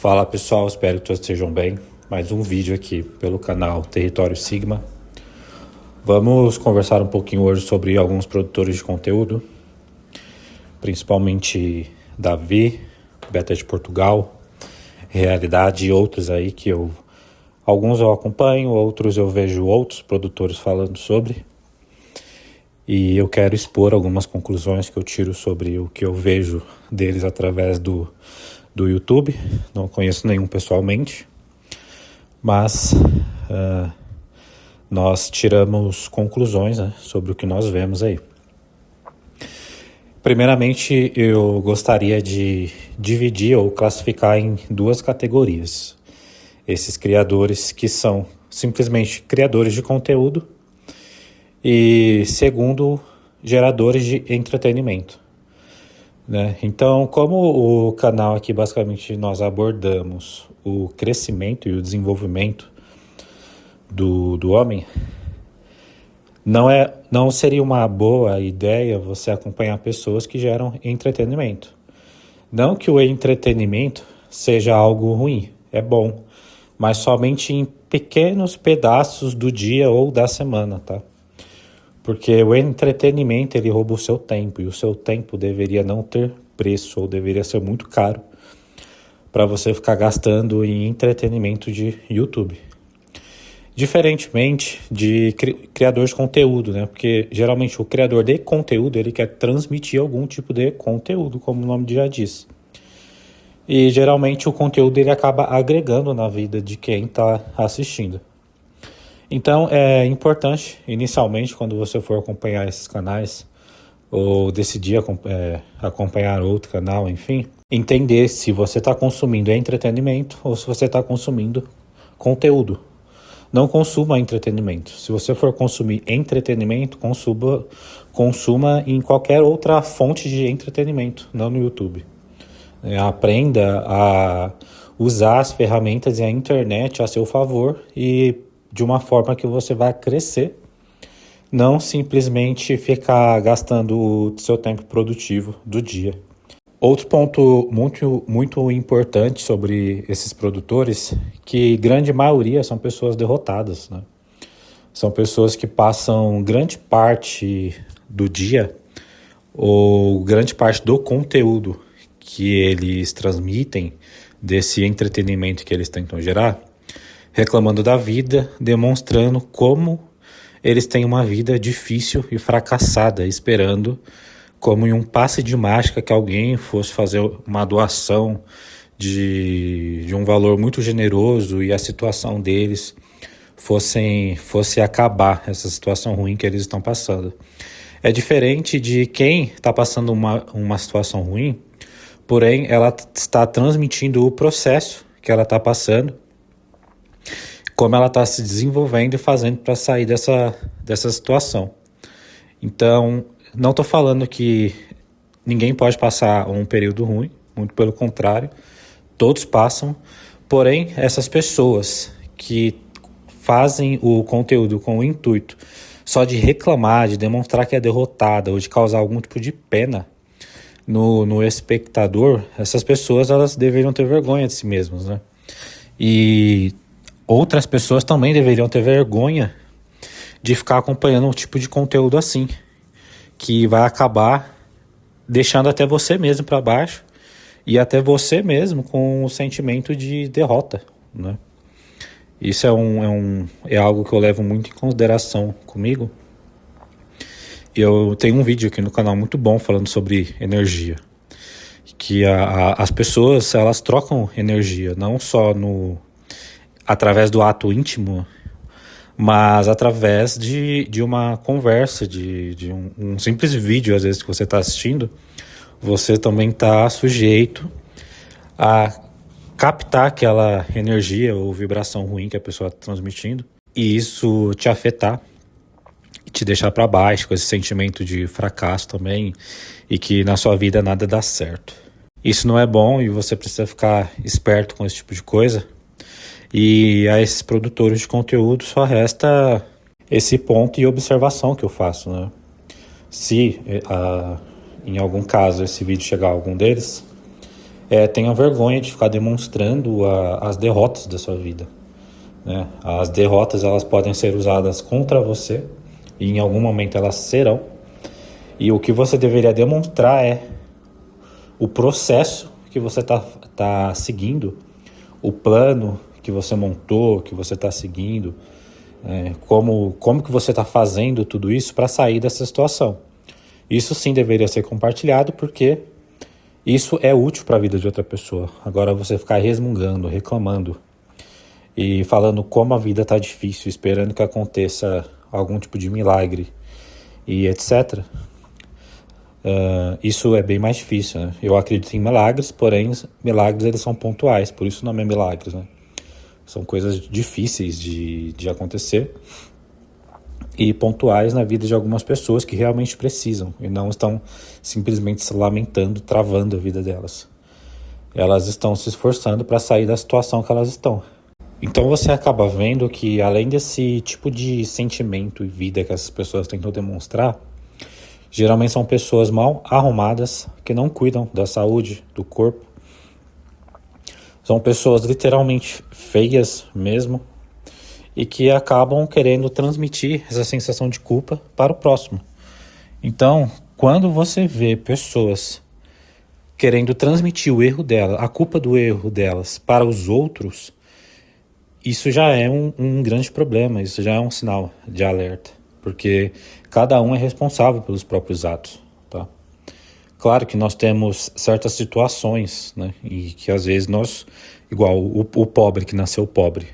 Fala pessoal, espero que todos estejam bem. Mais um vídeo aqui pelo canal Território Sigma. Vamos conversar um pouquinho hoje sobre alguns produtores de conteúdo, principalmente Davi, Beta de Portugal, Realidade e outros aí que alguns eu acompanho, outros eu vejo outros produtores falando sobre. E eu quero expor algumas conclusões que eu tiro sobre o que eu vejo deles através do YouTube. Não conheço nenhum pessoalmente, mas nós tiramos conclusões, né, sobre o que nós vemos aí. Primeiramente, eu gostaria de dividir ou classificar em duas categorias esses criadores que são simplesmente criadores de conteúdo e, segundo, geradores de entretenimento, né? Então, como o canal aqui basicamente nós abordamos o crescimento e o desenvolvimento do homem, não seria uma boa ideia você acompanhar pessoas que geram entretenimento. Não que o entretenimento seja algo ruim, é bom, mas somente em pequenos pedaços do dia ou da semana, tá? Porque o entretenimento, ele rouba o seu tempo, e o seu tempo deveria não ter preço, ou deveria ser muito caro para você ficar gastando em entretenimento de YouTube. Diferentemente de criador de conteúdo, né? Porque geralmente o criador de conteúdo, ele quer transmitir algum tipo de conteúdo, como o nome já diz. E geralmente o conteúdo ele acaba agregando na vida de quem está assistindo. Então é importante, inicialmente, quando você for acompanhar esses canais, ou decidir acompanhar outro canal, enfim, entender se você está consumindo entretenimento ou se você está consumindo conteúdo. Não consuma entretenimento. Se você for consumir entretenimento, consuma em qualquer outra fonte de entretenimento, não no YouTube. Aprenda a usar as ferramentas e a internet a seu favor e de uma forma que você vai crescer, não simplesmente ficar gastando o seu tempo produtivo do dia. Outro ponto muito importante sobre esses produtores, que grande maioria são pessoas derrotadas, né? São pessoas que passam grande parte do dia ou grande parte do conteúdo que eles transmitem, desse entretenimento que eles tentam gerar, reclamando da vida, demonstrando como eles têm uma vida difícil e fracassada, esperando como em um passe de mágica que alguém fosse fazer uma doação de um valor muito generoso e a situação deles fosse acabar, essa situação ruim que eles estão passando. É diferente de quem está passando uma situação ruim, porém ela está transmitindo o processo que ela está passando, como ela está se desenvolvendo e fazendo para sair dessa situação. Então, não estou falando que ninguém pode passar um período ruim, muito pelo contrário, todos passam, porém, essas pessoas que fazem o conteúdo com o intuito só de reclamar, de demonstrar que é derrotada ou de causar algum tipo de pena no espectador, essas pessoas elas deveriam ter vergonha de si mesmas, né? E outras pessoas também deveriam ter vergonha de ficar acompanhando um tipo de conteúdo assim, que vai acabar deixando até você mesmo para baixo e até você mesmo com o sentimento de derrota, né? Isso é algo que eu levo muito em consideração comigo. Eu tenho um vídeo aqui no canal muito bom falando sobre energia, que as pessoas elas trocam energia, não só através do ato íntimo, mas através de uma conversa, de um simples vídeo, às vezes, que você está assistindo, você também está sujeito a captar aquela energia ou vibração ruim que a pessoa está transmitindo, e isso te afetar, e te deixar para baixo, com esse sentimento de fracasso também, e que na sua vida nada dá certo. Isso não é bom e você precisa ficar esperto com esse tipo de coisa. E a esses produtores de conteúdo só resta esse ponto e observação que eu faço, né? Se em algum caso esse vídeo chegar a algum deles, tenha vergonha de ficar demonstrando as derrotas da sua vida, né? As derrotas, elas podem ser usadas contra você, e em algum momento elas serão. E o que você deveria demonstrar é o processo que você tá seguindo, o plano que você montou, que você está seguindo, como que você está fazendo tudo isso para sair dessa situação. Isso sim deveria ser compartilhado, porque isso é útil para a vida de outra pessoa. Agora você ficar resmungando, reclamando e falando como a vida está difícil, esperando que aconteça algum tipo de milagre e etc., isso é bem mais difícil, né? Eu acredito em milagres, porém milagres eles são pontuais, por isso não é milagres, né? São coisas difíceis de acontecer e pontuais na vida de algumas pessoas que realmente precisam e não estão simplesmente se lamentando, travando a vida delas. Elas estão se esforçando para sair da situação que elas estão. Então você acaba vendo que, além desse tipo de sentimento e vida que essas pessoas tentam demonstrar, geralmente são pessoas mal arrumadas, que não cuidam da saúde, do corpo. São pessoas literalmente feias mesmo, e que acabam querendo transmitir essa sensação de culpa para o próximo. Então, quando você vê pessoas querendo transmitir o erro dela, a culpa do erro delas para os outros, isso já é um grande problema, isso já é um sinal de alerta, porque cada um é responsável pelos próprios atos, tá? Claro que nós temos certas situações, né, e que às vezes nós, igual o pobre que nasceu pobre,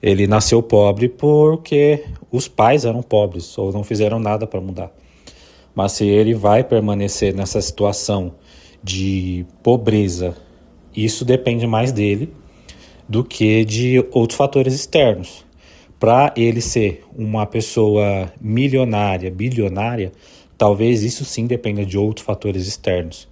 ele nasceu pobre porque os pais eram pobres ou não fizeram nada para mudar. Mas se ele vai permanecer nessa situação de pobreza, isso depende mais dele do que de outros fatores externos. Para ele ser uma pessoa milionária, bilionária, talvez isso sim dependa de outros fatores externos.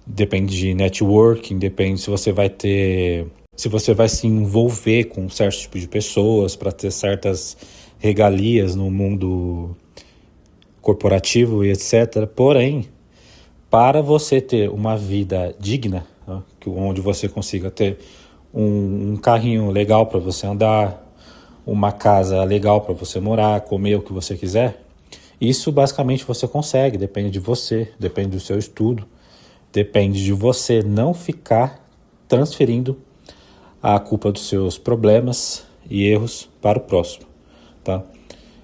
Depende de networking, depende se você vai se envolver com certos tipos de pessoas para ter certas regalias no mundo corporativo e etc. Porém, para você ter uma vida digna, né, onde você consiga ter um carrinho legal para você andar, uma casa legal para você morar, comer o que você quiser, isso basicamente você consegue, depende de você, depende do seu estudo, depende de você não ficar transferindo a culpa dos seus problemas e erros para o próximo, tá?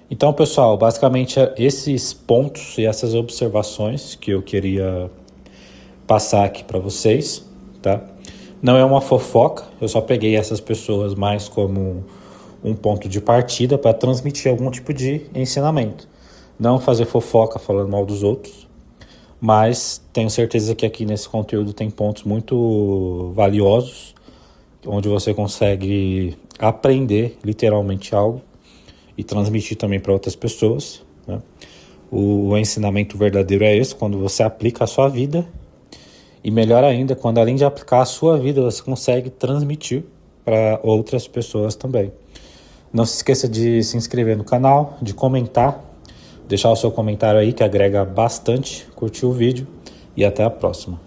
Então, pessoal, basicamente esses pontos e essas observações que eu queria passar aqui para vocês, tá? Não é uma fofoca, eu só peguei essas pessoas mais como um ponto de partida para transmitir algum tipo de ensinamento. Não fazer fofoca falando mal dos outros, mas tenho certeza que aqui nesse conteúdo tem pontos muito valiosos, onde você consegue aprender literalmente algo e transmitir também para outras pessoas, né? O ensinamento verdadeiro é esse, quando você aplica a sua vida, e melhor ainda, quando além de aplicar a sua vida, você consegue transmitir para outras pessoas também. Não se esqueça de se inscrever no canal, de comentar, deixar o seu comentário aí que agrega bastante, curtir o vídeo e até a próxima.